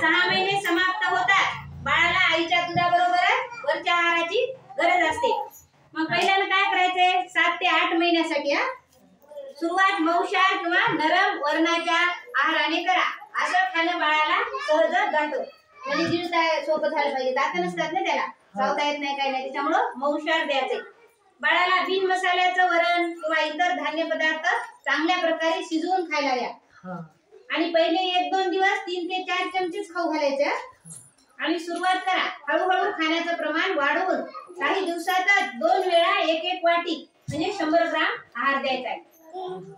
6 महिने समाप्त होतात बाळाला आईच्या दुधाबरोबर वरच्या आहाराची गरज असते। मग पहिल्याला काय करायचंय 7 ते 8 महिन्यासाठी सुरुवात मौशार किंवा नरम वर्णाच्या आहाराने करा। असं खाणं बाळाला सहज जातं, म्हणजे गिळता सोपं झालं पाहिजे। दात नसतात ना त्याला, चावता येत नाही काही नाही, त्याच्यामुळे मौशार द्यायचे। बाळाला बिन मसाल्याचं वरण किंवा इतर धान्य पदार्थ चांगल्या प्रकारे शिजवून खायला द्या। आणि पहिले 1-2 दिवस 3 ते 4 चमचेच खाऊ घालायचे आणि सुरुवात करा। हळूहळू खाण्याचं प्रमाण वाढवून काही दिवसातच 2 वेळा 1-1 वाटी म्हणजे 100 ग्राम आहार द्यायचा आहे।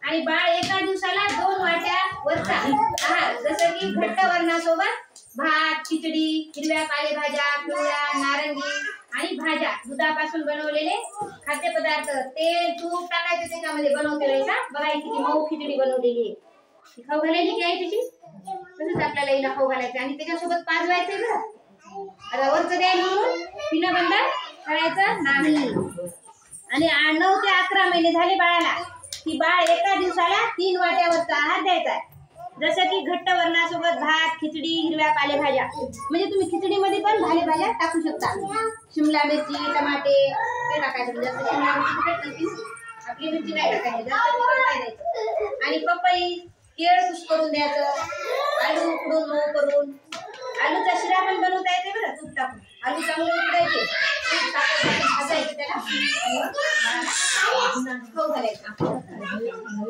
आणि बाळ एका दिवसाला 2 वाट्या वरचा आहार, जसं की घट्ट वर्णासोबत भात, खिचडी, हिरव्या पालेभाज्या, पिवळ्या, नारंगी आणि भाज्या, दुधापासून बनवलेले खाद्यपदार्थ, तेल तूप टाकायचे त्याच्यामध्ये बनवते वेळेस बघा किती मऊ खिचडी बनवलेली आहे, खाऊ घालायची की आहे तिची, तसंच आपल्याला हिला खाऊ घालायचं आणि त्याच्यासोबत पाजवायचंय बरं। आता वरचं द्याय म्हणून पिणं बंद करायचं नाही। आणि 9 ते 11 महिने झाले बाळाला की बाळ एका दिवसाला 3 वाट्यावरचा आहार द्यायचा आहे, जसं की घट्ट वर्णासोबत भात, खिचडी, हिरव्या पालेभाज्या, म्हणजे तुम्ही खिचडीमध्ये पण पालेभाज्या टाकू शकता। शिमला मिरची, टमाटे ते टाकायचं, म्हणजे असं शिमला मिरची तिखट नसतील, आपली मिरची नाही टाकायची, जास्त तिखट नाही द्यायचं। आणि पपई, केळ कुस करून द्यायचं, आलू उकडून मऊ करून, आलूचा शिरा पण बनवता येते बरं तूप टाकून। आलू चांगले उकडायचे, तूप टाकायचं, भाजायचं त्याला, खाऊ घालायचं।